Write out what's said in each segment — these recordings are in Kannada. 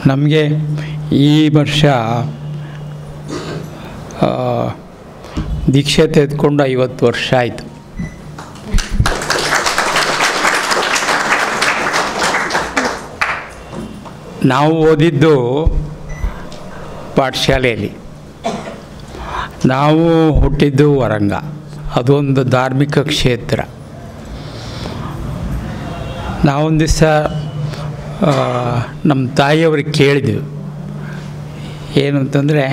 ನಮಗೆ ಈ ವರ್ಷ ದೀಕ್ಷೆ ತೆಗೆದುಕೊಂಡು 50 ವರ್ಷ ಆಯಿತು. ನಾವು ಓದಿದ್ದು ಪಾಠಶಾಲೆಯಲ್ಲಿ, ನಾವು ಹುಟ್ಟಿದ್ದು ವರಂಗ, ಅದೊಂದು ಧಾರ್ಮಿಕ ಕ್ಷೇತ್ರ. ನಾವೊಂದು ದಿವಸ ನಮ್ಮ ತಾಯಿಯವ್ರಿಗೆ ಕೇಳಿದ್ವಿ, ಏನು ಅಂತಂದರೆ,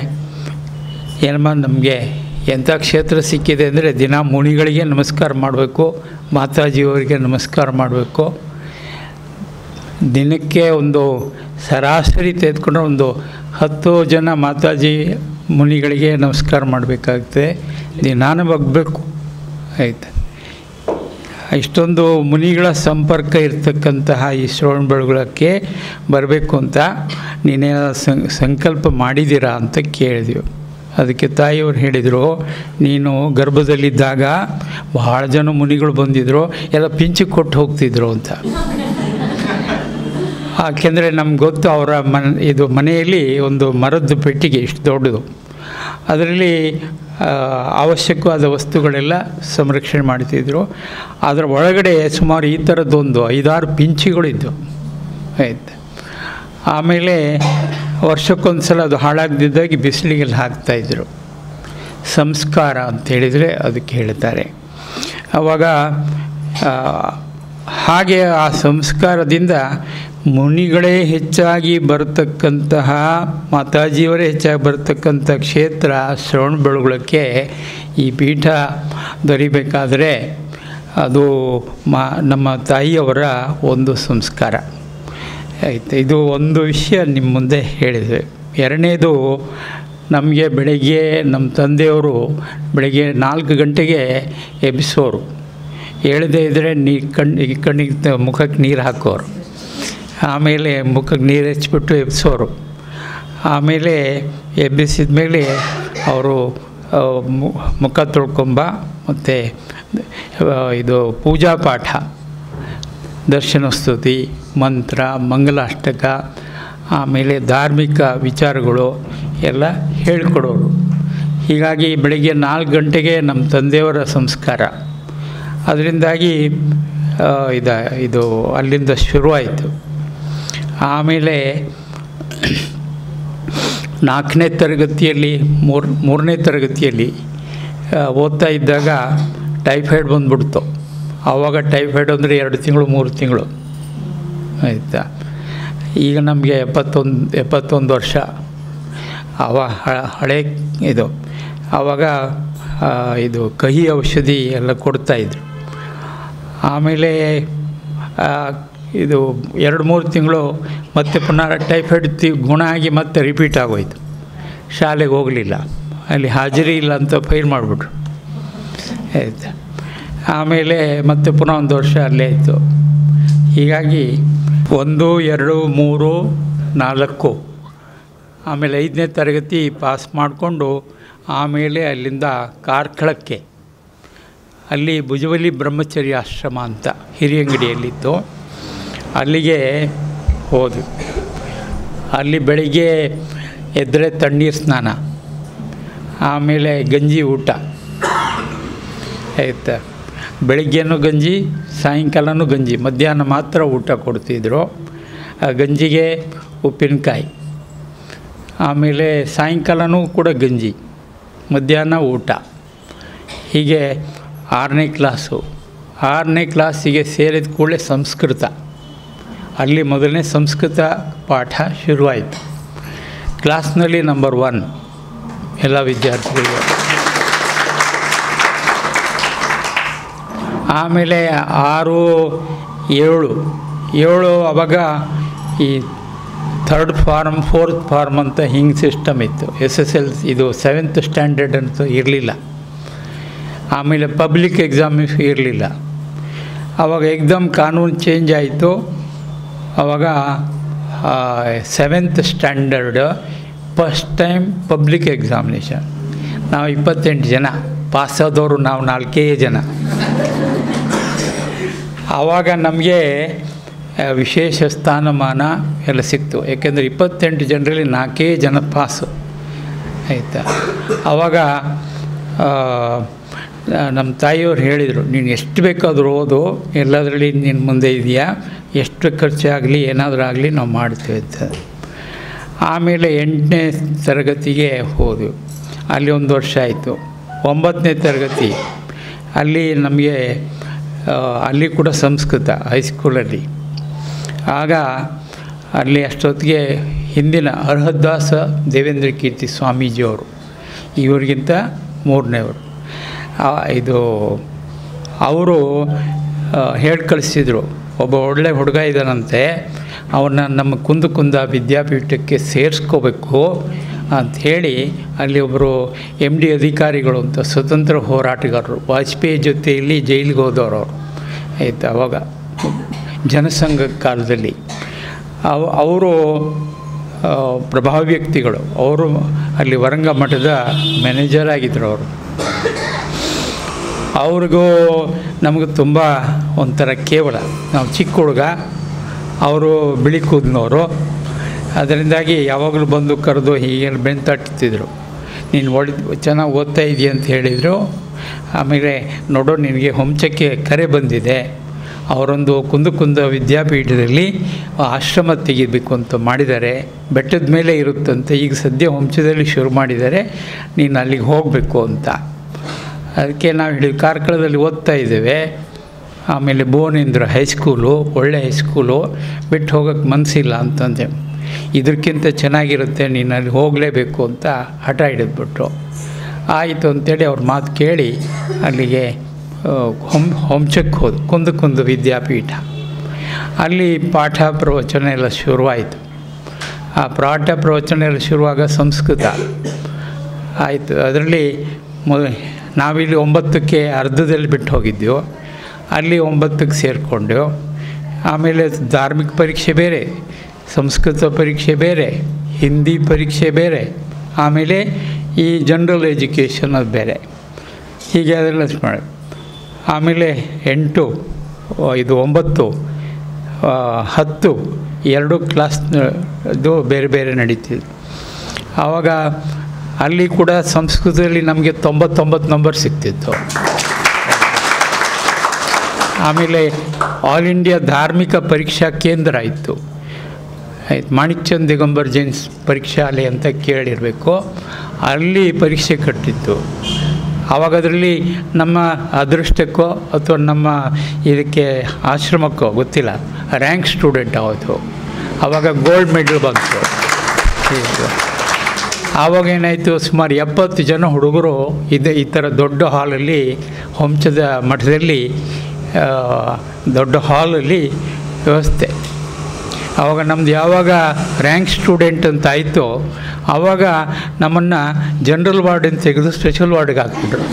ಏನಮ್ಮ ನಮಗೆ ಎಂಥ ಕ್ಷೇತ್ರ ಸಿಕ್ಕಿದೆ ಅಂದರೆ ದಿನ ಮುನಿಗಳಿಗೆ ನಮಸ್ಕಾರ ಮಾಡಬೇಕು, ಮಾತಾಜಿಯವರಿಗೆ ನಮಸ್ಕಾರ ಮಾಡಬೇಕು, ದಿನಕ್ಕೆ ಒಂದು ಸರಾಸರಿ ತೆಗೆದುಕೊಂಡ್ರೆ ಒಂದು 10 ಜನ ಮಾತಾಜಿ ಮುನಿಗಳಿಗೆ ನಮಸ್ಕಾರ ಮಾಡಬೇಕಾಗ್ತದೆ, ದಿನಾನು ಬಗ್ಬೇಕು ಆಯಿತು. ಇಷ್ಟೊಂದು ಮುನಿಗಳ ಸಂಪರ್ಕ ಇರ್ತಕ್ಕಂತಹ ಈ ಶ್ರವಣಬೆಳಗೊಳಕ್ಕೆ ಬರಬೇಕು ಅಂತ ನೀನೇ ಸಂಕಲ್ಪ ಮಾಡಿದ್ದೀರಾ ಅಂತ ಕೇಳಿದ್ವಿ. ಅದಕ್ಕೆ ತಾಯಿಯವರು ಹೇಳಿದರು, ನೀನು ಗರ್ಭದಲ್ಲಿದ್ದಾಗ ಭಾಳ ಜನ ಮುನಿಗಳು ಬಂದಿದ್ದರು, ಎಲ್ಲ ಪಿಂಚಿಗೆ ಕೊಟ್ಟು ಹೋಗ್ತಿದ್ರು ಅಂತ. ಯಾಕೆಂದರೆ ನಮ್ಗೆ ಗೊತ್ತು, ಅವರ ಮನೆಯಲ್ಲಿ ಒಂದು ಮರದ ಪೆಟ್ಟಿಗೆ ಇಷ್ಟು ದೊಡ್ಡದು, ಅದರಲ್ಲಿ ಅವಶ್ಯಕವಾದ ವಸ್ತುಗಳೆಲ್ಲ ಸಂರಕ್ಷಣೆ ಮಾಡ್ತಿದ್ರು. ಅದರ ಒಳಗಡೆ ಸುಮಾರು ಈ ಥರದ್ದೊಂದು 5-6 ಪಿಂಚಿಗಳಿದ್ದು ಆಯ್ತು. ಆಮೇಲೆ ವರ್ಷಕ್ಕೊಂದು ಸಲ ಅದು ಹಾಳಾಗದಿದ್ದಾಗಿ ಬಿಸಿಲಿಗೆಲ್ಲ ಹಾಕ್ತಾಯಿದ್ರು. ಸಂಸ್ಕಾರ ಅಂತೇಳಿದರೆ ಅದಕ್ಕೆ ಹೇಳ್ತಾರೆ. ಆವಾಗ ಹಾಗೆ ಆ ಸಂಸ್ಕಾರದಿಂದ ಮುನಿಗಳೇ ಹೆಚ್ಚಾಗಿ ಬರತಕ್ಕಂತಹ, ಮಾತಾಜಿಯವರೇ ಹೆಚ್ಚಾಗಿ ಬರತಕ್ಕಂಥ ಕ್ಷೇತ್ರ ಶ್ರವಣಬೆಳಗೊಳಕ್ಕೆ ಈ ಪೀಠ ದೊರಿಬೇಕಾದರೆ ಅದು ನಮ್ಮ ತಾಯಿಯವರ ಒಂದು ಸಂಸ್ಕಾರ ಆಯಿತು. ಇದು ಒಂದು ವಿಷಯ ನಿಮ್ಮ ಮುಂದೆ ಹೇಳಿದೆ. ಎರಡನೇದು, ನಮಗೆ ಬೆಳಗ್ಗೆ ನಮ್ಮ ತಂದೆಯವರು ಬೆಳಗ್ಗೆ 4 ಗಂಟೆಗೆ ಎಬ್ಬಿಸೋರು. ಹೇಳದೇ ಇದ್ದರೆ ಕಣ್ಣಿಗೆ ಮುಖಕ್ಕೆ ನೀರು ಹಾಕೋರು, ಆಮೇಲೆ ಮುಖಕ್ಕೆ ನೀರು ಹಚ್ಬಿಟ್ಟು ಎಬ್ಬಿಸೋರು. ಆಮೇಲೆ ಎಬ್ಬಿಸಿದ ಮೇಲೆ ಅವರು ಮುಖ ತೊಳ್ಕೊಂಬ, ಮತ್ತು ಇದು ಪೂಜಾ ಪಾಠ, ದರ್ಶನ ಸ್ತುತಿ, ಮಂತ್ರ, ಮಂಗಲಾಷ್ಟಕ, ಆಮೇಲೆ ಧಾರ್ಮಿಕ ವಿಚಾರಗಳು ಎಲ್ಲ ಹೇಳಿಕೊಡೋರು. ಹೀಗಾಗಿ ಬೆಳಗ್ಗೆ 4 ಗಂಟೆಗೆ ನಮ್ಮ ತಂದೆಯವರ ಸಂಸ್ಕಾರ. ಅದರಿಂದಾಗಿ ಇದು ಅಲ್ಲಿಂದ ಶುರುವಾಯಿತು. ಆಮೇಲೆ 4ನೇ ತರಗತಿಯಲ್ಲಿ, 3ನೇ ತರಗತಿಯಲ್ಲಿ ಓದ್ತಾ ಇದ್ದಾಗ ಟೈಫಾಯ್ಡ್ ಬಂದುಬಿಡ್ತು. ಆವಾಗ ಟೈಫಾಯ್ಡ್ ಅಂದರೆ 2 ತಿಂಗಳು 3 ತಿಂಗಳು ಆಯಿತಾ. ಈಗ ನಮಗೆ 71 ವರ್ಷ. ಹಳೆ ಇದು. ಆವಾಗ ಇದು ಕಹಿ ಔಷಧಿ ಎಲ್ಲ ಕೊಡ್ತಾಯಿದ್ರು. ಆಮೇಲೆ ಇದು 2-3 ತಿಂಗಳು ಮತ್ತೆ ಪುನಃ ಟೈಫಾಯ್ಡ್ ಗುಣ ಆಗಿ ಮತ್ತೆ ರಿಪೀಟ್ ಆಗೋಯ್ತು. ಶಾಲೆಗೆ ಹೋಗಲಿಲ್ಲ, ಅಲ್ಲಿ ಹಾಜರಿ ಇಲ್ಲ ಅಂತ ಫೈಲ್ ಮಾಡಿಬಿಟ್ರು ಆಯಿತು. ಆಮೇಲೆ ಮತ್ತೆ ಪುನಃ 1 ವರ್ಷ ಅಲ್ಲೇ ಇತ್ತು. ಹೀಗಾಗಿ 1, 2, 3, 4, ಆಮೇಲೆ 5ನೇ ತರಗತಿ ಪಾಸ್ ಮಾಡಿಕೊಂಡು ಆಮೇಲೆ ಅಲ್ಲಿಂದ ಕಾರ್ಕಳಕ್ಕೆ, ಅಲ್ಲಿ ಭುಜವಲ್ಲಿ ಬ್ರಹ್ಮಚರ್ಯ ಆಶ್ರಮ ಅಂತ ಹಿರಿಯಂಗಡಿಯಲ್ಲಿತ್ತು, ಅಲ್ಲಿಗೆ ಹೋದ್ವಿ. ಅಲ್ಲಿ ಬೆಳಿಗ್ಗೆ ಎದ್ದರೆ ತಣ್ಣೀರು ಸ್ನಾನ, ಆಮೇಲೆ ಗಂಜಿ ಊಟ ಆಯಿತಾ. ಬೆಳಿಗ್ಗೆನೂ ಗಂಜಿ, ಸಾಯಂಕಾಲನೂ ಗಂಜಿ, ಮಧ್ಯಾಹ್ನ ಮಾತ್ರ ಊಟ ಕೊಡ್ತಿದ್ರು. ಆ ಗಂಜಿಗೆ ಉಪ್ಪಿನಕಾಯಿ, ಆಮೇಲೆ ಸಾಯಂಕಾಲನೂ ಕೂಡ ಗಂಜಿ, ಮಧ್ಯಾಹ್ನ ಊಟ. ಹೀಗೆ 6ನೇ ಕ್ಲಾಸು. 6ನೇ ಕ್ಲಾಸಿಗೆ ಸೇರಿದ ಕೂಡಲೇ ಸಂಸ್ಕೃತ, ಅಲ್ಲಿ ಮೊದಲನೇ ಸಂಸ್ಕೃತ ಪಾಠ ಶುರುವಾಯಿತು. ಕ್ಲಾಸ್ನಲ್ಲಿ ನಂಬರ್ 1 ಎಲ್ಲ ವಿದ್ಯಾರ್ಥಿಗಳಿಗೆ. ಆಮೇಲೆ 6, 7 ಆವಾಗ ಈ 3rd ಫಾರ್ಮ್ 4th ಫಾರ್ಮ್ ಅಂತ ಹಿಂಗೆ ಸಿಸ್ಟಮ್ ಇತ್ತು. SSL ಇದು 7th ಸ್ಟ್ಯಾಂಡರ್ಡ್ ಅಂತ ಇರಲಿಲ್ಲ. ಆಮೇಲೆ ಪಬ್ಲಿಕ್ ಎಕ್ಸಾಮ್ ಇರಲಿಲ್ಲ. ಆವಾಗ ಎಕ್ಸಾಮ್ ಕಾನೂನು ಚೇಂಜ್ ಆಯಿತು. ಆವಾಗ 7th standard first time public examination. ನಾವು 28 ಜನ, ಪಾಸಾದವರು ನಾವು 4 ಜನ. ಆವಾಗ ನಮಗೆ ವಿಶೇಷ ಸ್ಥಾನಮಾನ ಎಲ್ಲ ಸಿಕ್ತು. ಯಾಕೆಂದರೆ 28 ಜನರಲ್ಲಿ 4 ಜನ ಪಾಸು ಆಯಿತಾ. ಆವಾಗ ನಮ್ಮ ತಾಯಿಯವ್ರು ಹೇಳಿದರು, ನೀನು ಎಷ್ಟು ಬೇಕಾದರೂ ಓದು, ಎಲ್ಲದರಲ್ಲಿ ನೀನು ಮುಂದೆ ಇದೆಯಾ, ಎಷ್ಟು ಖರ್ಚಾಗಲಿ ಏನಾದರೂ ಆಗಲಿ ನಾವು ಮಾಡ್ತೀವಿ ಅಂತ. ಆಮೇಲೆ 8ನೇ ತರಗತಿಗೆ ಹೋದೆವು. ಅಲ್ಲಿ 1 ವರ್ಷ ಆಯಿತು. 9ನೇ ತರಗತಿ ಅಲ್ಲಿ ನಮಗೆ ಅಲ್ಲಿ ಕೂಡ ಸಂಸ್ಕೃತ ಹೈಸ್ಕೂಲಲ್ಲಿ. ಆಗ ಅಲ್ಲಿ ಅಷ್ಟೊತ್ತಿಗೆ ಹಿಂದಿನ ಅರ್ಹದಾಸ ದೇವೇಂದ್ರ ಕೀರ್ತಿ ಸ್ವಾಮೀಜಿಯವರು, ಇವ್ರಿಗಿಂತ 3ನೇವರು, ಅವರು ಹೇಳಿ ಕಳಿಸಿದರು, ಒಬ್ಬ ಒಳ್ಳೆ ಹುಡುಗ ಇದ್ದಾನಂತೆ, ಅವನ್ನ ನಮ್ಮ ಕುಂದ ವಿದ್ಯಾಪೀಠಕ್ಕೆ ಸೇರಿಸ್ಕೋಬೇಕು ಅಂಥೇಳಿ ಅಲ್ಲಿ ಒಬ್ಬರು MD ಅಧಿಕಾರಿಗಳು ಅಂತ ಸ್ವತಂತ್ರ ಹೋರಾಟಗಾರರು, ವಾಜಪೇಯಿ ಜೊತೆಯಲ್ಲಿ ಜೈಲಿಗೆ ಹೋದವರು ಅವರು ಆಯಿತಾ. ಅವಾಗ ಜನಸಂಘ ಕಾಲದಲ್ಲಿ ಅವರು ಪ್ರಭಾವಿ ವ್ಯಕ್ತಿಗಳು. ಅವರು ಅಲ್ಲಿ ವರಂಗ ಮಠದ ಮ್ಯಾನೇಜರ್ ಆಗಿದ್ದರು. ಅವ್ರಿಗೂ ನಮಗೆ ತುಂಬ ಒಂಥರ ಕೇವಲ, ನಾವು ಚಿಕ್ಕ ಹುಡುಗ, ಅವರು ಬಿಳಿ ಕೂದನವರು. ಅದರಿಂದಾಗಿ ಯಾವಾಗಲೂ ಬಂದು ಕರೆದು ಹೀಗೆ ಬೆಂತಟ್ಟಿದ್ರು. ನೀನು ಚೆನ್ನಾಗಿ ಓದ್ತಾ ಇದೆಯಾ ಅಂತ ಹೇಳಿದರು. ಆಮೇಲೆ ನೋಡೋ, ನಿನಗೆ ಹೊಂಚಕ್ಕೆ ಕರೆ ಬಂದಿದೆ, ಅವರೊಂದು ಕುಂದ ವಿದ್ಯಾಪೀಠದಲ್ಲಿ ಆಶ್ರಮ ತೆಗಿಬೇಕು ಅಂತ ಮಾಡಿದ್ದಾರೆ, ಬೆಟ್ಟದ ಮೇಲೆ ಇರುತ್ತಂತೆ. ಈಗ ಸದ್ಯ ಹೊಂಚದಲ್ಲಿ ಶುರು ಮಾಡಿದ್ದಾರೆ, ನೀನು ಅಲ್ಲಿಗೆ ಹೋಗಬೇಕು ಅಂತ. ಅದಕ್ಕೆ ನಾವು ಹೇಳಿ ಕಾರ್ಕಳದಲ್ಲಿ ಓದ್ತಾ ಇದ್ದೇವೆ. ಆಮೇಲೆ ಭುವನೇಂದ್ರ ಹೈಸ್ಕೂಲು, ಒಳ್ಳೆ ಹೈಸ್ಕೂಲು, ಬಿಟ್ಟು ಹೋಗೋಕ್ಕೆ ಮನಸ್ಸಿಲ್ಲ ಅಂತಂದೆ. ಇದಕ್ಕಿಂತ ಚೆನ್ನಾಗಿರುತ್ತೆ, ನೀನು ಅಲ್ಲಿ ಹೋಗಲೇಬೇಕು ಅಂತ ಹಠ ಹಿಡಿದ್ಬಿಟ್ರು. ಆಯಿತು ಅಂತೇಳಿ ಅವ್ರ ಮಾತು ಕೇಳಿ ಅಲ್ಲಿಗೆ ಹೊಂಚಕ್ಕೆ ಹೋದ ಕುಂದ ವಿದ್ಯಾಪೀಠ. ಅಲ್ಲಿ ಪಾಠ ಪ್ರವಚನ ಎಲ್ಲ ಶುರುವಾಯಿತು. ಆ ಪಾಠ ಪ್ರವಚನ ಎಲ್ಲ ಶುರುವಾಗ ಸಂಸ್ಕೃತ ಆಯಿತು. ಅದರಲ್ಲಿ ನಾವಿಲ್ಲಿ 9ಕ್ಕೆ ಅರ್ಧದಲ್ಲಿ ಬಿಟ್ಟು ಹೋಗಿದ್ದೆವು, ಅಲ್ಲಿ 9ಕ್ಕೆ ಸೇರಿಕೊಂಡೆವು. ಆಮೇಲೆ ಧಾರ್ಮಿಕ ಪರೀಕ್ಷೆ ಬೇರೆ, ಸಂಸ್ಕೃತ ಪರೀಕ್ಷೆ ಬೇರೆ, ಹಿಂದಿ ಪರೀಕ್ಷೆ ಬೇರೆ, ಆಮೇಲೆ ಈ ಜನರಲ್ ಎಜುಕೇಷನ್ ಅದು ಬೇರೆ, ಹೀಗೆ ಅದೆಲ್ಲ ಮಾಡಿ. ಆಮೇಲೆ 8, 9, 10 2 ಕ್ಲಾಸ್ದು ಬೇರೆ ಬೇರೆ ನಡೀತಿದ್ದು. ಆವಾಗ ಅಲ್ಲಿ ಕೂಡ ಸಂಸ್ಕೃತದಲ್ಲಿ ನಮಗೆ 99 ನಂಬರ್ ಸಿಗ್ತಿತ್ತು. ಆಮೇಲೆ ಆಲ್ ಇಂಡಿಯಾ ಧಾರ್ಮಿಕ ಪರೀಕ್ಷಾ ಕೇಂದ್ರ ಇತ್ತು ಆಯ್ತು, ಮಾಣಿಕ್ಚಂದ್ ದಿಗಂಬರ್ ಜೈನ್ ಪರೀಕ್ಷಾಲಯ ಅಂತ ಕೇಳಿರಬೇಕು. ಅಲ್ಲಿ ಪರೀಕ್ಷೆ ಕಟ್ಟಿತ್ತು. ಆವಾಗ ಅದರಲ್ಲಿ ನಮ್ಮ ಅದೃಷ್ಟಕ್ಕೋ ಅಥವಾ ನಮ್ಮ ಇದಕ್ಕೆ ಆಶ್ರಮಕ್ಕೋ ಗೊತ್ತಿಲ್ಲ, ರ್ಯಾಂಕ್ ಸ್ಟೂಡೆಂಟ್ ಆಯಿತು. ಆವಾಗ ಗೋಲ್ಡ್ ಮೆಡಲ್ ಬಂತು. ಆವಾಗ ಏನಾಯಿತು, ಸುಮಾರು 70 ಜನ ಹುಡುಗರು ಈ ಥರ ದೊಡ್ಡ ಹಾಲಲ್ಲಿ, ಹೊಂಚದ ಮಠದಲ್ಲಿ ದೊಡ್ಡ ಹಾಲಲ್ಲಿ ವ್ಯವಸ್ಥೆ. ಆವಾಗ ನಮ್ಮದು ಯಾವಾಗ ರ್ಯಾಂಕ್ ಸ್ಟೂಡೆಂಟ್ ಅಂತ ಆಯಿತು, ಆವಾಗ ನಮ್ಮನ್ನು ಜನರಲ್ ವಾರ್ಡನ್ನು ತೆಗೆದು ಸ್ಪೆಷಲ್ ವಾರ್ಡ್ಗೆ ಹಾಕ್ಬಿಟ್ರು.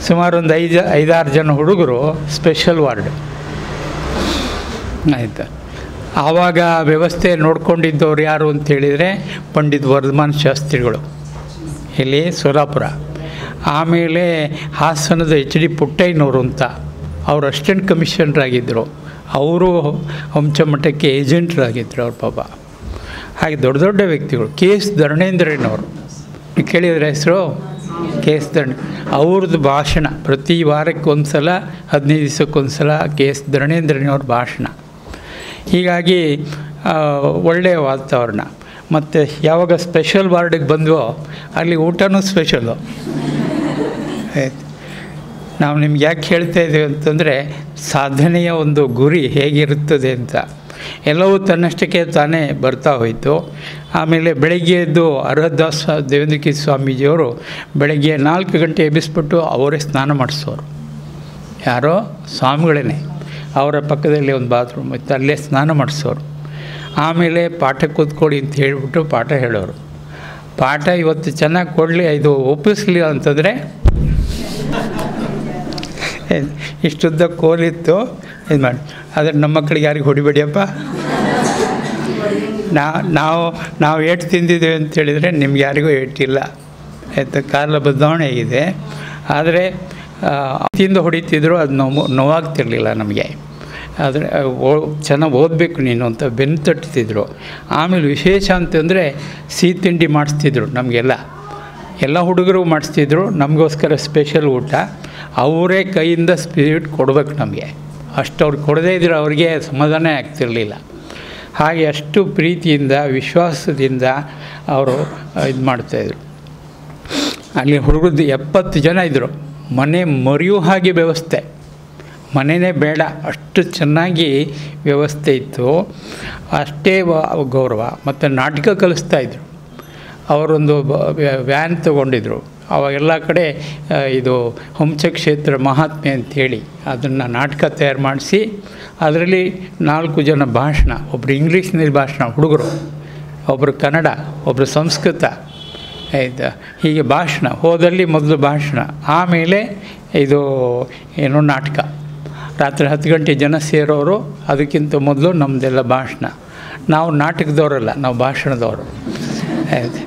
ಸುಮಾರು ಒಂದು 5-6 ಜನ ಹುಡುಗರು ಸ್ಪೆಷಲ್ ವಾರ್ಡ್ ಆಯಿತು. ಆವಾಗ ವ್ಯವಸ್ಥೆ ನೋಡ್ಕೊಂಡಿದ್ದವ್ರು ಯಾರು ಅಂತೇಳಿದರೆ ಪಂಡಿತ್ ವರ್ಧಮಾನ್ ಶಾಸ್ತ್ರಿಗಳು, ಇಲ್ಲಿ ಸೋಲಾಪುರ. ಆಮೇಲೆ ಹಾಸನದ HD ಪುಟ್ಟಯ್ಯನವರು ಅಂತ, ಅವರು ಅಸಿಸ್ಟೆಂಟ್ ಕಮಿಷನರ್ ಆಗಿದ್ದರು. ಅವರು ಹಂಚಮಠಕ್ಕೆ ಏಜೆಂಟ್ರಾಗಿದ್ದರು ಅವ್ರ ಪಾಪ. ಹಾಗೆ ದೊಡ್ಡ ದೊಡ್ಡ ವ್ಯಕ್ತಿಗಳು. KS ಧರಣೇಂದ್ರನವರು ಕೇಳಿದರೆ ಹೆಸರು, KS ಅವ್ರದ್ದು ಭಾಷಣ ಪ್ರತಿ ವಾರಕ್ಕೆ ಒಂದು ಸಲ, 15 ದಿವಸಕ್ಕೊಂದು ಸಲ KS ಧರಣೇಂದ್ರನವ್ರ ಭಾಷಣ. ಹೀಗಾಗಿ ಒಳ್ಳೆಯ ವಾತಾವರಣ. ಮತ್ತು ಯಾವಾಗ ಸ್ಪೆಷಲ್ ವಾರ್ಡಿಗೆ ಬಂದವೋ ಅಲ್ಲಿ ಊಟನೂ ಸ್ಪೆಷಲ್ಲು. ನಾವು ನಿಮ್ಗೆ ಯಾಕೆ ಹೇಳ್ತಾ ಇದ್ದೀವಿ ಅಂತಂದರೆ, ಸಾಧನೆಯ ಒಂದು ಗುರಿ ಹೇಗಿರುತ್ತದೆ ಅಂತ. ಎಲ್ಲವೂ ತನ್ನಷ್ಟಕ್ಕೆ ತಾನೇ ಬರ್ತಾ ಹೋಯಿತು. ಆಮೇಲೆ ಬೆಳಗ್ಗೆ ಎದ್ದು ಅರ್ಹದಾಸ ದೇವೇಂದ್ರ ಕೀರ್ತಿ ಸ್ವಾಮೀಜಿಯವರು ಬೆಳಗ್ಗೆ 4 ಗಂಟೆ ಎಬ್ಬಿಸ್ಬಿಟ್ಟು ಅವರೇ ಸ್ನಾನ ಮಾಡಿಸೋರು. ಯಾರೋ ಸ್ವಾಮಿಗಳೇ, ಅವರ ಪಕ್ಕದಲ್ಲಿ ಒಂದು ಬಾತ್ರೂಮ್ ಇತ್ತು, ಅಲ್ಲೇ ಸ್ನಾನ ಮಾಡಿಸೋರು. ಆಮೇಲೆ ಪಾಠ ಕೂತ್ಕೊಳ್ಳಿ ಅಂತ ಹೇಳಿಬಿಟ್ಟು ಪಾಠ ಹೇಳೋರು. ಪಾಠ ಇವತ್ತು ಚೆನ್ನಾಗಿ ಕೊಡಲಿ, ಇದು ಒಪ್ಪಿಸ್ಲಿ ಅಂತಂದರೆ ಇಷ್ಟುದ್ದ ಕೋಲಿತ್ತು ಇದು ಮಾಡಿ. ಆದರೆ ನಮ್ಮ ಮಕ್ಕಳಿಗೆ ಯಾರಿಗೆ ಹೊಡಿಬೇಡಿಯಪ್ಪ, ನಾವು ಏಟು ತಿಂದಿದ್ದೇವೆ ಅಂತೇಳಿದರೆ ನಿಮ್ಗೆ ಯಾರಿಗೂ ಏಟಿಲ್ಲ ಆಯಿತು. ಕಾಲ ಬದಲಾವಣೆ ಆಗಿದೆ. ಆದರೆ ತಿಂದು ಹೊಡಿತಿದ್ರು, ಅದು ನೋವಾಗ್ತಿರಲಿಲ್ಲ ನಮಗೆ. ಆದರೆ ಚೆನ್ನಾಗಿ ಓದಬೇಕು ನೀನು ಅಂತ ಬೆನ್ನು ತಟ್ತಿದ್ರು. ಆಮೇಲೆ ವಿಶೇಷ ಅಂತಂದರೆ ಸಿಹಿ ತಿಂಡಿ ಮಾಡಿಸ್ತಿದ್ರು ನಮಗೆಲ್ಲ, ಎಲ್ಲ ಹುಡುಗರು ಮಾಡಿಸ್ತಿದ್ರು. ನಮಗೋಸ್ಕರ ಸ್ಪೆಷಲ್ ಊಟ ಅವರೇ ಕೈಯಿಂದ ಸ್ವೀಟ್ ಕೊಡಬೇಕು ನಮಗೆ. ಅಷ್ಟು ಅವ್ರು ಕೊಡದೇ ಇದ್ರೆ ಅವ್ರಿಗೆ ಸಮಾಧಾನ ಆಗ್ತಿರಲಿಲ್ಲ. ಹಾಗೆ ಅಷ್ಟು ಪ್ರೀತಿಯಿಂದ ವಿಶ್ವಾಸದಿಂದ ಅವರು ಇದು ಮಾಡ್ತಾಯಿದ್ರು. ಅಲ್ಲಿ ಹುಡುಗರದ್ದು 70 ಜನ ಇದ್ದರು. ಮನೆ ಮರೆಯೋ ಹಾಗೆ ವ್ಯವಸ್ಥೆ, ಮನೆಯೇ ಬೇಡ ಅಷ್ಟು ಚೆನ್ನಾಗಿ ವ್ಯವಸ್ಥೆ ಇತ್ತು. ಅಷ್ಟೇ ಗೌರವ. ಮತ್ತು ನಾಟಕ ಕಲಿಸ್ತಾಯಿದ್ರು. ಅವರೊಂದು ವ್ಯಾನ್ ತೊಗೊಂಡಿದ್ರು. ಅವಾಗೆಲ್ಲ ಕಡೆ ಇದು ಹಂಸಕ್ಷೇತ್ರ ಮಹಾತ್ಮೆ ಅಂಥೇಳಿ ಅದನ್ನು ನಾಟಕ ತಯಾರು ಮಾಡಿಸಿ ಅದರಲ್ಲಿ 4 ಜನ ಭಾಷಣ, ಒಬ್ಬರು ಇಂಗ್ಲೀಷ್ನಲ್ಲಿ ಭಾಷಣ ಹುಡುಗರು, ಒಬ್ಬರು ಕನ್ನಡ, ಒಬ್ಬರು ಸಂಸ್ಕೃತ, ಆಯಿತಾ, ಹೀಗೆ ಭಾಷಣ. ಹೋದಲ್ಲಿ ಮೊದಲು ಭಾಷಣ, ಆಮೇಲೆ ಇದು ಏನೋ ನಾಟಕ. ರಾತ್ರಿ 10 ಗಂಟೆ ಜನ ಸೇರೋರು, ಅದಕ್ಕಿಂತ ಮೊದಲು ನಮ್ಮದೆಲ್ಲ ಭಾಷಣ. ನಾವು ನಾಟಕದವರಲ್ಲ, ನಾವು ಭಾಷಣದವರು, ಆಯಿತು.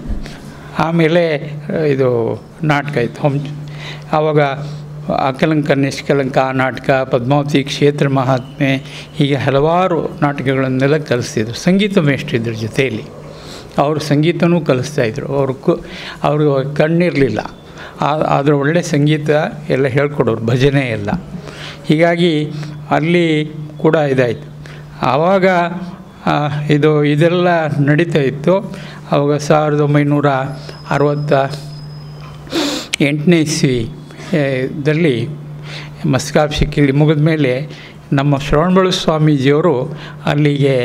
ಆಮೇಲೆ ಇದು ನಾಟಕ ಇತ್ತು. ಆವಾಗ ಅಕಲಂಕ ನಿಷ್ಕಲಂಕ ನಾಟಕ, ಪದ್ಮಾವತಿ ಕ್ಷೇತ್ರ ಮಹಾತ್ಮೆ, ಹೀಗೆ ಹಲವಾರು ನಾಟಕಗಳನ್ನೆಲ್ಲ ಕಲಿಸ್ತಿದ್ರು. ಸಂಗೀತ ಮೇಷ್ಟ್ರಿದ್ರ ಜೊತೆಯಲ್ಲಿ ಅವರು ಸಂಗೀತನೂ ಕಲಿಸ್ತಾಯಿದ್ರು. ಅವರು ಕಣ್ಣಿರಲಿಲ್ಲ, ಆದರೆ ಒಳ್ಳೆ ಸಂಗೀತ ಎಲ್ಲ ಹೇಳ್ಕೊಡೋರು, ಭಜನೆ ಎಲ್ಲ. ಹೀಗಾಗಿ ಅಲ್ಲಿ ಕೂಡ ಇದಾಯಿತು. ಆವಾಗ ಇದೆಲ್ಲ ನಡೀತಾ ಇತ್ತು. ಆವಾಗ 1968ನೇ ಇಸ್ವಿದಲ್ಲಿ ಮಸ್ಕಾಬ್ ಶಿಕ್ಕಿಲಿ ಮುಗಿದ ಮೇಲೆ ನಮ್ಮ ಶ್ರವಣಬೆಳಗೊಳ ಸ್ವಾಮೀಜಿಯವರು ಅಲ್ಲಿಗೆ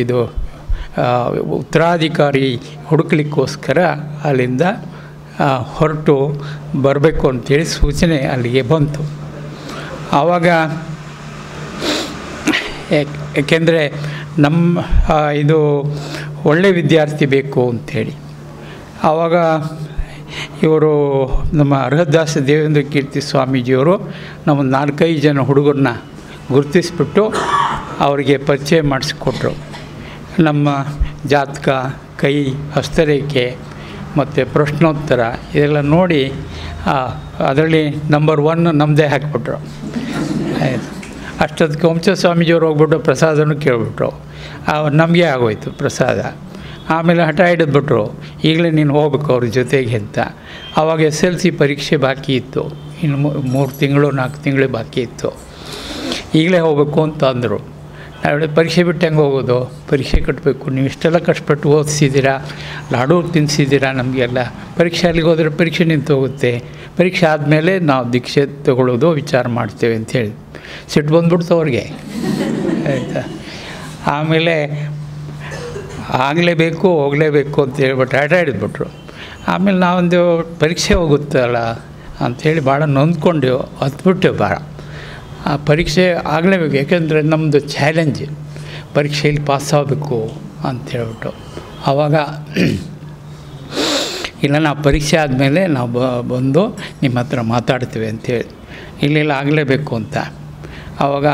ಇದು ಉತ್ತರಾಧಿಕಾರಿ ಹುಡುಕಲಿಕ್ಕೋಸ್ಕರ ಅಲ್ಲಿಂದ ಹೊರಟು ಬರಬೇಕು ಅಂತೇಳಿ ಸೂಚನೆ ಅಲ್ಲಿಗೆ ಬಂತು. ಆವಾಗ ಏಕೆಂದರೆ ನಮ್ಮ ಇದು ಒಳ್ಳೆಯ ವಿದ್ಯಾರ್ಥಿ ಬೇಕು ಅಂಥೇಳಿ ಆವಾಗ ಇವರು ನಮ್ಮ ಅರ್ಹದಾಸ ದೇವೇಂದ್ರ ಕೀರ್ತಿ ಸ್ವಾಮೀಜಿಯವರು ನಮ್ಮ 4-5 ಜನ ಹುಡುಗರನ್ನ ಗುರುತಿಸ್ಬಿಟ್ಟು ಅವರಿಗೆ ಪರಿಚಯ ಮಾಡಿಸ್ಕೊಟ್ರು. ನಮ್ಮ ಜಾತಕ, ಕೈ, ಹಸ್ತರೇಖೆ ಮತ್ತು ಪ್ರಶ್ನೋತ್ತರ ಇದೆಲ್ಲ ನೋಡಿ ಅದರಲ್ಲಿ ನಂಬರ್ 1 ನಮ್ಮದೇ ಹಾಕಿಬಿಟ್ರು. ಆಯಿತು. ಅಷ್ಟೊತ್ತಿಗೆ ವಂಶ ಸ್ವಾಮೀಜಿಯವ್ರು ಹೋಗ್ಬಿಟ್ಟು ಪ್ರಸಾದನೂ ಕೇಳಿಬಿಟ್ರು. ನಮಗೆ ಆಗೋಯ್ತು ಪ್ರಸಾದ. ಆಮೇಲೆ ಹಠ ಹಿಡಿದ್ಬಿಟ್ರು, ಈಗಲೇ ನೀನು ಹೋಗ್ಬೇಕು ಅವ್ರ ಜೊತೆಗೆ ಅಂತ. ಆವಾಗ SLC ಪರೀಕ್ಷೆ ಬಾಕಿ ಇತ್ತು, ಇನ್ನು 3 ತಿಂಗಳು 4 ತಿಂಗಳು ಬಾಕಿ ಇತ್ತು. ಈಗಲೇ ಹೋಗಬೇಕು ಅಂತ ಅಂದರು. ನಾವು ಪರೀಕ್ಷೆ ಬಿಟ್ಟು ಹೆಂಗೆ ಹೋಗೋದು, ಪರೀಕ್ಷೆ ಕಟ್ಟಬೇಕು, ನೀವು ಇಷ್ಟೆಲ್ಲ ಕಷ್ಟಪಟ್ಟು ಓದಿಸಿದ್ದೀರಾ, ಲಾಡು ತಿನ್ನಿಸಿದ್ದೀರಾ ನಮಗೆಲ್ಲ, ಪರೀಕ್ಷೆ ಅಲ್ಲಿಗೆ ಹೋದರೆ ಪರೀಕ್ಷೆ ನಿಂತು ಹೋಗುತ್ತೆ, ಪರೀಕ್ಷೆ ಆದಮೇಲೆ ನಾವು ದೀಕ್ಷೆ ತಗೊಳ್ಳೋದು ವಿಚಾರ ಮಾಡ್ತೇವೆ ಅಂಥೇಳಿ ಸಿಟ್ಟು ಬಂದ್ಬಿಡ್ತು ಅವ್ರಿಗೆ, ಆಯಿತಾ. ಆಮೇಲೆ ಆಗಲೇಬೇಕು ಹೋಗಲೇಬೇಕು ಅಂತ ಹೇಳ್ಬಿಟ್ಟು ಆಟ ಹಿಡಿದ್ಬಿಟ್ರು. ಆಮೇಲೆ ನಾವೊಂದು ಪರೀಕ್ಷೆ ಹೋಗುತ್ತಲ್ಲ ಅಂಥೇಳಿ ಭಾಳ ನೊಂದ್ಕೊಂಡೆವು, ಹತ್ಬಿಟ್ಟೆವು ಭಾಳ. ಆ ಪರೀಕ್ಷೆ ಆಗಲೇಬೇಕು, ಯಾಕೆಂದರೆ ನಮ್ಮದು ಚಾಲೆಂಜ್ ಪರೀಕ್ಷೆಯಲ್ಲಿ ಪಾಸ್ ಆಗಬೇಕು ಅಂಥೇಳ್ಬಿಟ್ಟು. ಆವಾಗ ಇಲ್ಲ, ನಾವು ಪರೀಕ್ಷೆ ಆದಮೇಲೆ ನಾವು ಬಂದು ನಿಮ್ಮ ಹತ್ರ ಮಾತಾಡ್ತೀವಿ ಅಂಥೇಳಿ. ಇಲ್ಲೆಲ್ಲ ಆಗಲೇಬೇಕು ಅಂತ. ಆವಾಗ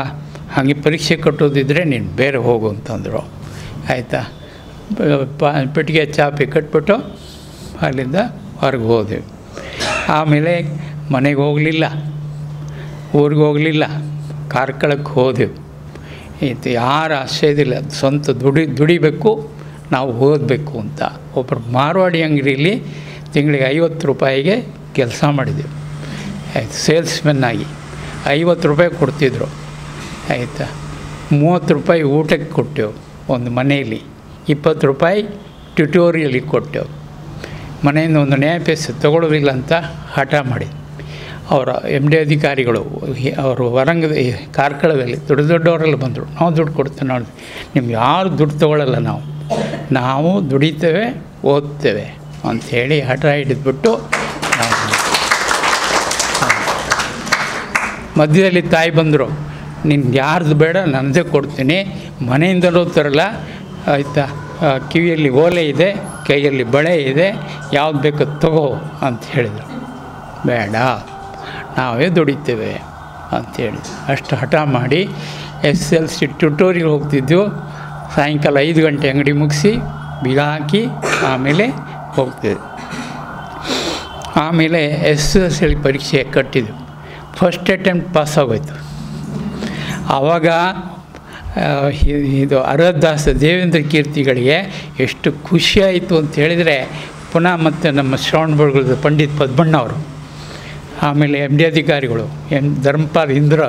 ಹಾಗೆ ಪರೀಕ್ಷೆ ಕಟ್ಟೋದಿದ್ದರೆ ನೀನು ಬೇರೆ ಹೋಗು ಅಂತಂದರು. ಆಯಿತಾ. ಪೆಟ್ಟಿಗೆ ಚಾಪಿ ಕಟ್ಬಿಟ್ಟು ಅಲ್ಲಿಂದ ಹೊರಗೆ ಹೋದ್ವಿ. ಆಮೇಲೆ ಮನೆಗೆ ಹೋಗಲಿಲ್ಲ, ಊರಿಗೆ ಹೋಗಲಿಲ್ಲ, ಕಾರ್ಕಳಕ್ಕೆ ಹೋದೆವು. ಇದು ಯಾರ ಆಶ್ರಯದಿಲ್ಲ, ಸ್ವಂತ ದುಡಿಬೇಕು, ನಾವು ಓದಬೇಕು ಅಂತ. ಒಬ್ಬರು ಮಾರ್ವಾಡಿ ಅಂಗಡಿಯಲ್ಲಿ ತಿಂಗಳಿಗೆ 50 ರೂಪಾಯಿಗೆ ಕೆಲಸ ಮಾಡಿದೆವು. ಆಯಿತು. ಸೇಲ್ಸ್ಮೆನ್ನಾಗಿ 50 ರೂಪಾಯಿ ಕೊಡ್ತಿದ್ರು. ಆಯಿತಾ. 30 ರೂಪಾಯಿ ಊಟಕ್ಕೆ ಕೊಟ್ಟೆವು ಒಂದು ಮನೆಯಲ್ಲಿ, 20 ರೂಪಾಯಿ ಟ್ಯುಟೋರಿಯಲಿಗೆ ಕೊಟ್ಟೆವು. ಮನೆಯಿಂದ ಒಂದು ನ್ಯಾಯಪೇಸ ತೊಗೊಳ್ಳೋದಿಲ್ಲ ಅಂತ ಹಠ ಮಾಡಿ ಅವರ MD ಅಧಿಕಾರಿಗಳು ಅವರು ಹೊರಂಗದ ಕಾರ್ಕಳದಲ್ಲಿ ದೊಡ್ಡವರೆಲ್ಲ ಬಂದರು. ನಾವು ದುಡ್ಡು ಕೊಡ್ತೇವೆ, ನೋಡಿ ನಿಮ್ಗೆ ಯಾರು ದುಡ್ಡು ತೊಗೊಳ್ಳಲ್ಲ, ನಾವು ದುಡಿತೇವೆ, ಓದ್ತೇವೆ ಅಂಥೇಳಿ ಹಠ ಹಿಡಿದ್ಬಿಟ್ಟು ನಾವು ಮಧ್ಯದಲ್ಲಿ ತಾಯಿ ಬಂದರು, ನಿನ್ಗೆ ಯಾರ್ದು ಬೇಡ ನನ್ನದೇ ಕೊಡ್ತೀನಿ, ಮನೆಯಿಂದಲೂ ತರಲ್ಲ, ಆಯಿತಾ, ಕಿವಿಯಲ್ಲಿ ಓಲೆ ಇದೆ, ಕೈಯಲ್ಲಿ ಬಳೆ ಇದೆ, ಯಾವ್ದು ಬೇಕೋ ತಗೋ ಅಂತ ಹೇಳಿದರು. ಬೇಡ, ನಾವೇ ದುಡಿತೇವೆ ಅಂಥೇಳಿ ಅಷ್ಟು ಹಠ ಮಾಡಿ SLC ಟ್ಯುಟೋರಿಯಲ್ ಹೋಗ್ತಿದ್ದೆವು. ಸಾಯಂಕಾಲ 5 ಗಂಟೆ ಅಂಗಡಿ ಮುಗಿಸಿ ಬೀಗ ಹಾಕಿ ಆಮೇಲೆ ಹೋಗ್ತಿದ್ದೆ. ಆಮೇಲೆ SSLC ಪರೀಕ್ಷೆ ಕಟ್ಟಿದ್ದೆವು. ಫಸ್ಟ್ ಅಟೆಂಪ್ಟ್ ಪಾಸ್ ಆಗೋಯ್ತು. ಆವಾಗ ಇದು ಅರದಾಸ ದೇವೇಂದ್ರ ಕೀರ್ತಿಗಳಿಗೆ ಎಷ್ಟು ಖುಷಿಯಾಯಿತು ಅಂತ ಹೇಳಿದರೆ, ಪುನಃ ಮತ್ತು ನಮ್ಮ ಶ್ರವಣಬೆಳಗೊಳದ ಪಂಡಿತ್ ಪದ್ಮಣ್ಣ ಅವರು, ಆಮೇಲೆ ಎಮ್ ಡಿ ಅಧಿಕಾರಿಗಳು, ಧರ್ಮಪಾಲ್ ಇಂದ್ರ,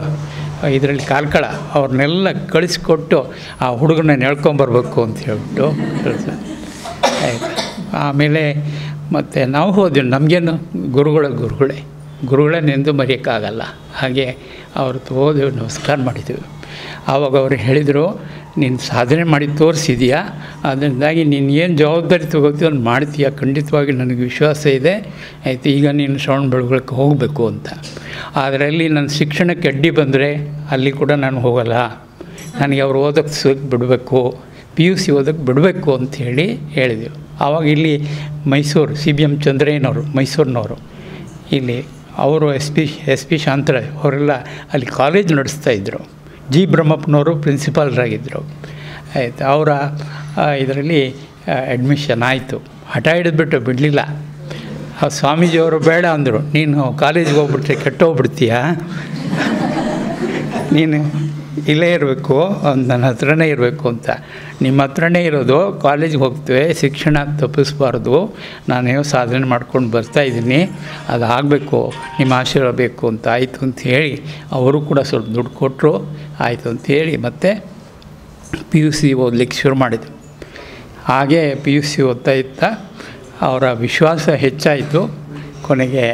ಇದರಲ್ಲಿ ಕಾರ್ಕಳ, ಅವ್ರನ್ನೆಲ್ಲ ಕಳಿಸ್ಕೊಟ್ಟು ಆ ಹುಡುಗನ ನೆಳ್ಕೊಂಬರ್ಬೇಕು ಅಂತ ಹೇಳ್ಬಿಟ್ಟು ಆಯಿತು. ಆಮೇಲೆ ಮತ್ತು ನಾವು ಹೋದ್ವಿ, ನಮಗೇನು ಗುರುಗಳನ್ನೆಂದು ಮರೆಯೋಕ್ಕಾಗಲ್ಲ. ಹಾಗೆ ಅವ್ರದ್ದು ಹೋದೆವು, ನಮಸ್ಕಾರ ಮಾಡಿದ್ದೆವು. ಆವಾಗ ಅವರು ಹೇಳಿದರು, ನೀನು ಸಾಧನೆ ಮಾಡಿ ತೋರಿಸಿದೀಯಾ, ಅದರಿಂದಾಗಿ ನೀನು ಏನು ಜವಾಬ್ದಾರಿ ತಗೋತೀವಿ ಅದನ್ನು ಮಾಡ್ತೀಯ, ಖಂಡಿತವಾಗಿ ನನಗೆ ವಿಶ್ವಾಸ ಇದೆ, ಆಯಿತು, ಈಗ ನೀನು ಶ್ರವಣಬೆಳಗೊಳಕ್ಕೆ ಹೋಗಬೇಕು ಅಂತ. ಅದರಲ್ಲಿ ನನ್ನ ಶಿಕ್ಷಣಕ್ಕೆ ಅಡ್ಡಿ ಬಂದರೆ ಅಲ್ಲಿ ಕೂಡ ನಾನು ಹೋಗಲ್ಲ, ನನಗೆ ಅವ್ರು ಓದೋಕ್ಕೆ ಬಿಡಬೇಕು, PUC ಓದೋಕ್ಕೆ ಬಿಡಬೇಕು ಅಂಥೇಳಿ ಹೇಳಿದೆವು. ಆವಾಗ ಇಲ್ಲಿ ಮೈಸೂರು CBM ಚಂದ್ರಯ್ಯನವರು, ಮೈಸೂರಿನವರು, ಇಲ್ಲಿ ಅವರು ಎಸ್ ಪಿ ಶಾಂತರಾಜ್ ಅವರೆಲ್ಲ ಅಲ್ಲಿ ಕಾಲೇಜ್ ನಡೆಸ್ತಾಯಿದ್ರು. G ಬ್ರಹ್ಮಪ್ಪನವರು ಪ್ರಿನ್ಸಿಪಾಲ್ರಾಗಿದ್ದರು. ಆಯಿತು, ಅವರ ಇದರಲ್ಲಿ ಅಡ್ಮಿಷನ್ ಆಯಿತು. ಹಠ ಹಿಡಿದ್ಬಿಟ್ಟು ಬಿಡಲಿಲ್ಲ. ಆ ಸ್ವಾಮೀಜಿಯವರು ಬೇಡ ಅಂದರು, ನೀನು ಕಾಲೇಜಿಗೆ ಹೋಗ್ಬಿಟ್ರೆ ಕೆಟ್ಟೋಗ್ಬಿಡ್ತೀಯ, ನೀನು ಇಲ್ಲೇ ಇರಬೇಕು, ನನ್ನ ಹತ್ರನೇ ಇರಬೇಕು ಅಂತ. ನಿಮ್ಮ ಹತ್ರನೇ ಇರೋದು, ಕಾಲೇಜಿಗೆ ಹೋಗ್ತೇವೆ, ಶಿಕ್ಷಣ ತಪ್ಪಿಸ್ಬಾರ್ದು, ನಾನೇನೋ ಸಾಧನೆ ಮಾಡ್ಕೊಂಡು ಬರ್ತಾಯಿದ್ದೀನಿ, ಅದು ಆಗಬೇಕು, ನಿಮ್ಮ ಆಶೀರ್ವಾದ ಬೇಕು ಅಂತ. ಆಯಿತು ಅಂತ ಹೇಳಿ ಅವರು ಕೂಡ ಸ್ವಲ್ಪ ದುಡ್ಡು ಕೊಟ್ಟರು. ಆಯಿತು ಅಂಥೇಳಿ ಮತ್ತೆ PUC ಓದಲಿಕ್ಕೆ ಶುರು ಮಾಡಿದ್ರು. ಹಾಗೆ PUC ಓದ್ತಾ ಇತ್ತಾ ಅವರ ವಿಶ್ವಾಸ ಹೆಚ್ಚಾಯಿತು. ಕೊನೆಗೆ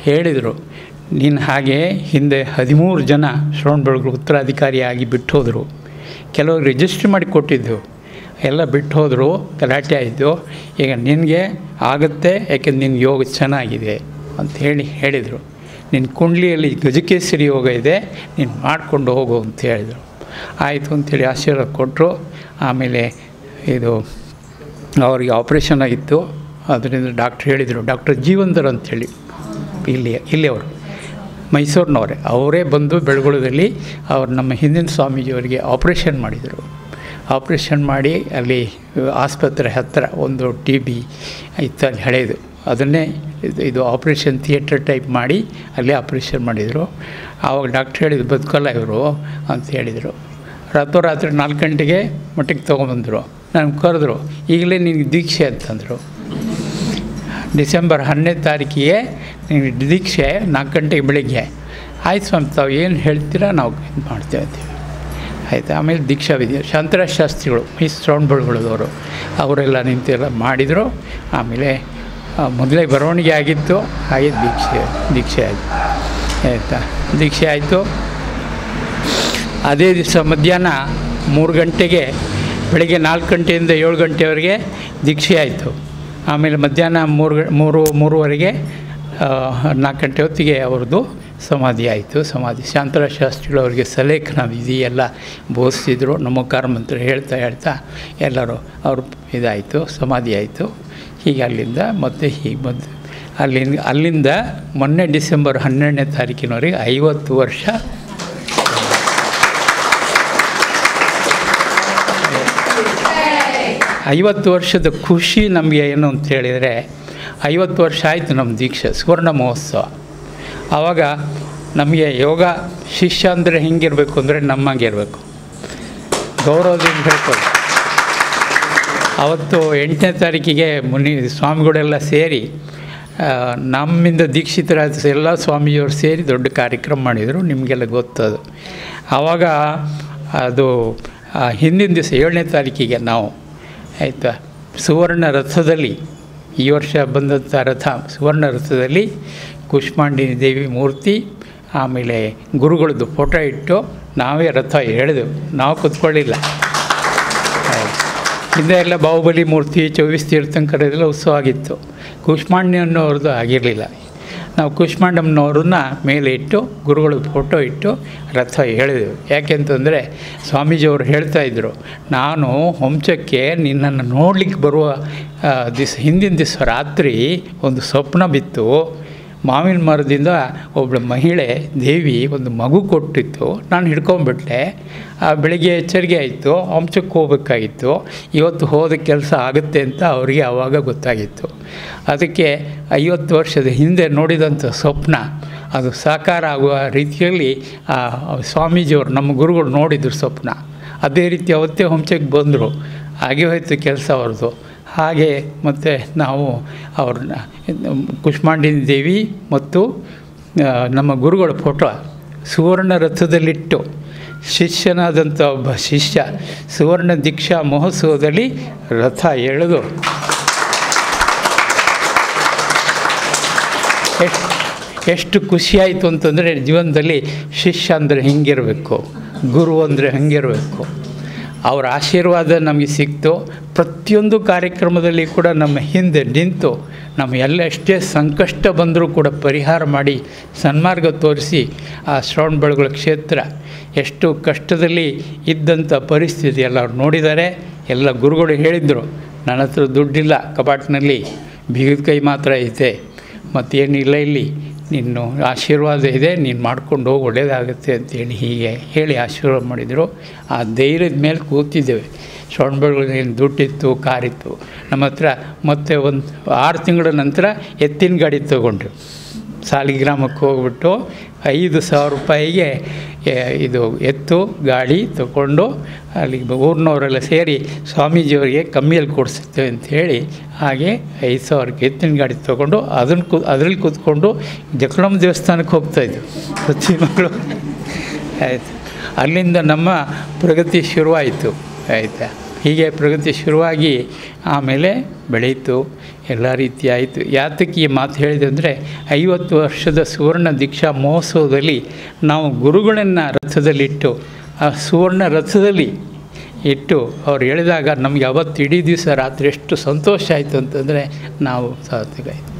ಹೇಳಿದರು, ನೀನು ಹಾಗೆ ಹಿಂದೆ 13 ಜನ ಶ್ರವಣಬೆಳಗೊಳ ಉತ್ತರಾಧಿಕಾರಿಯಾಗಿ ಬಿಟ್ಟು ಹೋದರು, ಕೆಲವರು ರಿಜಿಸ್ಟ್ರ್ ಮಾಡಿ ಕೊಟ್ಟಿದ್ದೆವು, ಎಲ್ಲ ಬಿಟ್ಟು ಹೋದರು, ಗಲಾಟೆ ಆಯಿತು. ಈಗ ನಿನಗೆ ಆಗುತ್ತೆ, ಯಾಕೆಂದ್ರೆ ನಿನ್ನ ಯೋಗ ಚೆನ್ನಾಗಿದೆ ಅಂಥೇಳಿ ಹೇಳಿದರು. ನಿನ್ನ ಕುಂಡ್ಲಿಯಲ್ಲಿ ಗಜಕೇಸರಿ ಯೋಗ ಇದೆ, ನೀನು ಮಾಡಿಕೊಂಡು ಹೋಗು ಅಂತ ಹೇಳಿದರು. ಆಯಿತು ಅಂಥೇಳಿ ಆಶೀರ್ವಾದ ಕೊಟ್ಟರು. ಆಮೇಲೆ ಇದು ಅವರಿಗೆ ಆಪ್ರೇಷನ್ ಆಗಿತ್ತು, ಅದರಿಂದ ಡಾಕ್ಟ್ರ್ ಹೇಳಿದರು, ಡಾಕ್ಟರ್ ಜೀವಂದರ್ ಅಂಥೇಳಿ, ಇಲ್ಲಿ ಅವರು ಮೈಸೂರಿನವರೇ, ಅವರೇ ಬಂದು ಬೆಳಗೊಳದಲ್ಲಿ ಅವ್ರು ನಮ್ಮ ಹಿಂದಿನ ಸ್ವಾಮೀಜಿಯವರಿಗೆ ಆಪ್ರೇಷನ್ ಮಾಡಿದರು. ಆಪ್ರೇಷನ್ ಮಾಡಿ ಅಲ್ಲಿ ಆಸ್ಪತ್ರೆ ಹತ್ತಿರ ಒಂದು TB ಇತ್ತು ಅಲ್ಲಿ ಹಳೆಯದು, ಅದನ್ನೇ ಇದು ಆಪ್ರೇಷನ್ ಥಿಯೇಟರ್ ಟೈಪ್ ಮಾಡಿ ಅಲ್ಲಿ ಆಪ್ರೇಷನ್ ಮಾಡಿದರು. ಆವಾಗ ಡಾಕ್ಟ್ರ್ ಹೇಳಿದ್ರು, ಬದುಕಲ್ಲ ಇವರು ಅಂತ ಹೇಳಿದರು. ರಾತ್ರೋರಾತ್ರಿ 4 ಗಂಟೆಗೆ ಮಟ್ಟಿಗೆ ತೊಗೊಂಬಂದರು. ನನಗೆ ಕರೆದ್ರು, ಈಗಲೇ ನಿನಗೆ ದೀಕ್ಷೆ ಅಂತಂದರು. ಡಿಸೆಂಬರ್ 10ನೇ ತಾರೀಕಿಗೆ ನಿಮಗೆ ದೀಕ್ಷೆ 4 ಗಂಟೆಗೆ ಬೆಳಿಗ್ಗೆ. ಆಯ್ತು ಸ್ವಾಮಿ, ತಾವು ಏನು ಹೇಳ್ತೀರಾ ನಾವು ಇದು ಮಾಡ್ತೇವೆ ಅಂತೀವಿ. ಆಯಿತು. ಆಮೇಲೆ ದೀಕ್ಷಾ ವಿಧಿ ಶಾಂತರಾಜ್ ಶಾಸ್ತ್ರಿಗಳು ಶ್ರವಣಬೆಳಗೊಳದವರು ಅವರೆಲ್ಲ ನಿಂತೆಲ್ಲ ಮಾಡಿದರು. ಆಮೇಲೆ ಮೊದಲೇ ಬರವಣಿಗೆ ಆಗಿತ್ತು, ಹಾಗೆ ದೀಕ್ಷೆ ಆಯಿತು. ಆಯಿತಾ, ದೀಕ್ಷೆ ಆಯಿತು. ಅದೇ ದಿವಸ ಮಧ್ಯಾಹ್ನ 3 ಗಂಟೆಗೆ, ಬೆಳಗ್ಗೆ 4 ಗಂಟೆಯಿಂದ 7 ಗಂಟೆವರೆಗೆ ದೀಕ್ಷೆ ಆಯಿತು. ಆಮೇಲೆ ಮಧ್ಯಾಹ್ನ 3:30 4 ಗಂಟೆ ಹೊತ್ತಿಗೆ ಅವ್ರದ್ದು ಸಮಾಧಿ ಆಯಿತು. ಶಾಂತರಾಜ್ ಶಾಸ್ತ್ರಿಗಳವರಿಗೆ ಸಲೇಖನ ವಿಧಿ ಎಲ್ಲ ಬೋಧಿಸಿದ್ರು. ನಮಸ್ಕಾರ ಮಂತ್ರ ಹೇಳ್ತಾ ಎಲ್ಲರೂ ಅವರು ಇದಾಯಿತು, ಸಮಾಧಿ ಆಯಿತು. ಹೀಗೆ ಅಲ್ಲಿಂದ ಮತ್ತೆ ಹೀಗೆ ಬಂದು ಅಲ್ಲಿಂದ ಮೊನ್ನೆ ಡಿಸೆಂಬರ್ 12ನೇ ತಾರೀಕಿನವರೆಗೆ 50 ವರ್ಷ. 50 ವರ್ಷದ ಖುಷಿ ನಮಗೆ ಏನು ಅಂತ ಹೇಳಿದರೆ, 50 ವರ್ಷ ಆಯಿತು ನಮ್ಮ ದೀಕ್ಷೆ, ಸುವರ್ಣ ಮಹೋತ್ಸವ. ಆವಾಗ ನಮಗೆ ಯೋಗ ಶಿಷ್ಯ ಅಂದರೆ ಹೆಂಗಿರಬೇಕು ಅಂದರೆ ನಮ್ಮಂಗೆ ಇರಬೇಕು, ಗೌರವದಿಂದ ಹೇಳ್ಬೋದು. ಅವತ್ತು 8ನೇ ತಾರೀಕಿಗೆ ಸ್ವಾಮಿಗಳೆಲ್ಲ ಸೇರಿ ನಮ್ಮಿಂದ ದೀಕ್ಷಿತರಾದ ಎಲ್ಲ ಸ್ವಾಮಿಯವರು ಸೇರಿ ದೊಡ್ಡ ಕಾರ್ಯಕ್ರಮ ಮಾಡಿದರು, ನಿಮಗೆಲ್ಲ ಗೊತ್ತದು. ಆವಾಗ ಅದು ಹಿಂದಿನ ದಿವಸ 7ನೇ ತಾರೀಕಿಗೆ ನಾವು ಆಯಿತಾ ಸುವರ್ಣ ರಥದಲ್ಲಿ, ಈ ವರ್ಷ ಬಂದಂಥ ರಥ ಸುವರ್ಣ ರಥದಲ್ಲಿ ಕುಷ್ಮಾಂಡಿನಿ ದೇವಿ ಮೂರ್ತಿ, ಆಮೇಲೆ ಗುರುಗಳದ್ದು ಫೋಟೋ ಇಟ್ಟು ನಾವೇ ರಥ ಎಳೆದೆವು. ನಾವು ಕೂತ್ಕೊಳ್ಳಿಲ್ಲ. ಹಿಂದೆ ಎಲ್ಲ ಬಾಹುಬಲಿ ಮೂರ್ತಿ, 24 ತೀರ್ಥಂಕರದೆಲ್ಲ ಉತ್ಸವ ಆಗಿತ್ತು. ಕುಷ್ಮಾಂಡನವ್ರದ್ದು ಆಗಿರಲಿಲ್ಲ. ನಾವು ಕುಷ್ಮಾಂಡಮ್ಮನವ್ರನ್ನ ಮೇಲೆ ಇಟ್ಟು ಗುರುಗಳ ಫೋಟೋ ಇಟ್ಟು ರಥ ಎಳೆದೆವು. ಯಾಕೆಂತಂದರೆ ಸ್ವಾಮೀಜಿಯವರು ಹೇಳ್ತಾಯಿದ್ರು, ನಾನು ಹೊಂಚಕ್ಕೆ ನಿನ್ನನ್ನು ನೋಡಲಿಕ್ಕೆ ಬರುವ ಹಿಂದಿನ ದಿವಸ ರಾತ್ರಿ ಒಂದು ಸ್ವಪ್ನ ಬಿತ್ತು, ಮಾವಿನ ಮರದಿಂದ ಒಬ್ಬಳು ಮಹಿಳೆ ದೇವಿ ಒಂದು ಮಗು ಕೊಟ್ಟಿತ್ತು. ನಾನು ಹಿಡ್ಕೊಂಡ್ಬಿಟ್ಟೆ. ಬೆಳಿಗ್ಗೆ ಎಚ್ಚರಿಕೆ ಆಯಿತು, ಅಂಶಕ್ಕೆ ಹೋಗ್ಬೇಕಾಗಿತ್ತು. ಇವತ್ತು ಹೋದ ಕೆಲಸ ಆಗುತ್ತೆ ಅಂತ ಅವರಿಗೆ ಆವಾಗ ಗೊತ್ತಾಗಿತ್ತು. ಅದಕ್ಕೆ 50 ವರ್ಷದ ಹಿಂದೆ ನೋಡಿದಂಥ ಸ್ವಪ್ನ ಅದು ಸಾಕಾರ ಆಗುವ ರೀತಿಯಲ್ಲಿ ಸ್ವಾಮೀಜಿಯವರು ನಮ್ಮ ಗುರುಗಳು ನೋಡಿದರು ಸ್ವಪ್ನ. ಅದೇ ರೀತಿ ಅವತ್ತೇ ಹಂಸಕ್ಕೆ ಬಂದರು. ಹಾಗೆ ಹೋಯ್ತು ಕೆಲಸ ಅವ್ರದ್ದು. ಹಾಗೆ ಮತ್ತು ನಾವು ಅವ್ರನ್ನ ಕುಷ್ಮಾಂಡಿನಿ ದೇವಿ ಮತ್ತು ನಮ್ಮ ಗುರುಗಳ ಫೋಟೋ ಸುವರ್ಣ ರಥದಲ್ಲಿಟ್ಟು ಶಿಷ್ಯನಾದಂಥ ಒಬ್ಬ ಶಿಷ್ಯ ಸುವರ್ಣ ದೀಕ್ಷಾ ಮಹೋತ್ಸವದಲ್ಲಿ ರಥ ಎಳೆದು ಎಷ್ಟು ಖುಷಿಯಾಯಿತು ಅಂತಂದರೆ, ಜೀವನದಲ್ಲಿ ಶಿಷ್ಯ ಅಂದರೆ ಹಿಂಗಿರಬೇಕು, ಗುರು ಅಂದರೆ ಹಂಗಿರಬೇಕು. ಅವರ ಆಶೀರ್ವಾದ ನಮಗೆ ಸಿಕ್ತು. ಪ್ರತಿಯೊಂದು ಕಾರ್ಯಕ್ರಮದಲ್ಲಿ ಕೂಡ ನಮ್ಮ ಹಿಂದೆ ನಿಂತು ನಮ್ಮ ಎಲ್ಲ ಎಷ್ಟೇ ಸಂಕಷ್ಟ ಬಂದರೂ ಕೂಡ ಪರಿಹಾರ ಮಾಡಿ ಸನ್ಮಾರ್ಗ ತೋರಿಸಿ ಆ ಶ್ರವಣಬೆಳಗೊಳ ಕ್ಷೇತ್ರ ಎಷ್ಟು ಕಷ್ಟದಲ್ಲಿ ಇದ್ದಂಥ ಪರಿಸ್ಥಿತಿ ಎಲ್ಲ ಅವ್ರು ನೋಡಿದ್ದಾರೆ. ಎಲ್ಲ ಗುರುಗಳು ಹೇಳಿದರು, ನನ್ನ ಹತ್ರ ದುಡ್ಡಿಲ್ಲ, ಕಪಾಟಿನಲ್ಲಿ ಬೀಗದ ಕೈ ಮಾತ್ರ ಐತೆ, ಮತ್ತೇನಿಲ್ಲ, ಇಲ್ಲಿ ನಿನ್ನ ಆಶೀರ್ವಾದ ಇದೆ, ನೀನು ಮಾಡ್ಕೊಂಡು ಹೋಗಿ ಒಳ್ಳೆಯದಾಗುತ್ತೆ ಅಂತೇಳಿ ಹೀಗೆ ಹೇಳಿ ಆಶೀರ್ವಾದ ಮಾಡಿದರು. ಆ ಧೈರ್ಯದ ಮೇಲೆ ಕೂತಿದ್ದೇವೆ. ಶ್ರವಣಬೆಳಗೊಳದಲ್ಲಿ ದುಡ್ಡಿತ್ತು, ಕಾರಿತ್ತು ನಮ್ಮ ಹತ್ರ. ಮತ್ತು ಒಂದು 6 ತಿಂಗಳ ನಂತರ ಎತ್ತಿನ ಗಾಡಿ ತೊಗೊಂಡ್ರು. ಸಾಲಿಗ್ರಾಮಕ್ಕೆ ಹೋಗ್ಬಿಟ್ಟು 5,000 ರೂಪಾಯಿಗೆ ಇದು ಎತ್ತು ಗಾಡಿ ತೊಗೊಂಡು ಅಲ್ಲಿಗೆ ಊರಿನವರೆಲ್ಲ ಸೇರಿ ಸ್ವಾಮೀಜಿಯವರಿಗೆ ಕಮ್ಮಿಯಲ್ಲಿ ಕೊಡಿಸುತ್ತೇವೆ ಅಂಥೇಳಿ ಹಾಗೆ 5,000ಕ್ಕೆ ಎತ್ತಿನ ಗಾಡಿ ತೊಗೊಂಡು ಅದರಲ್ಲಿ ಕೂತ್ಕೊಂಡು ಜಕಣಮ್ಮ ದೇವಸ್ಥಾನಕ್ಕೆ ಹೋಗ್ತಾಯಿದ್ವು ಪ್ರತಿ ಮಕ್ಕಳು. ಆಯಿತು, ಅಲ್ಲಿಂದ ನಮ್ಮ ಪ್ರಗತಿ ಶುರುವಾಯಿತು. ಆಯಿತಾ, ಹೀಗೆ ಪ್ರಗತಿ ಶುರುವಾಗಿ ಆಮೇಲೆ ಬೆಳೀತು, ಎಲ್ಲ ರೀತಿ ಆಯಿತು. ಯಾತಕ್ಕೆ ಈ ಮಾತು ಹೇಳಿದೆ ಅಂದರೆ, 50 ವರ್ಷದ ಸುವರ್ಣ ದೀಕ್ಷಾ ಮಹೋತ್ಸವದಲ್ಲಿ ನಾವು ಗುರುಗಳನ್ನು ರಥದಲ್ಲಿಟ್ಟು ಆ ಸುವರ್ಣ ರಥದಲ್ಲಿ ಇಟ್ಟು ಅವ್ರು ಹೇಳಿದಾಗ ನಮಗೆ ಅವತ್ತು ಇಡೀ ದಿವಸ ರಾತ್ರಿ ಎಷ್ಟು ಸಂತೋಷ ಆಯಿತು ಅಂತಂದರೆ ನಾವು ಸಾರ್ಥಕ ಆಯಿತು.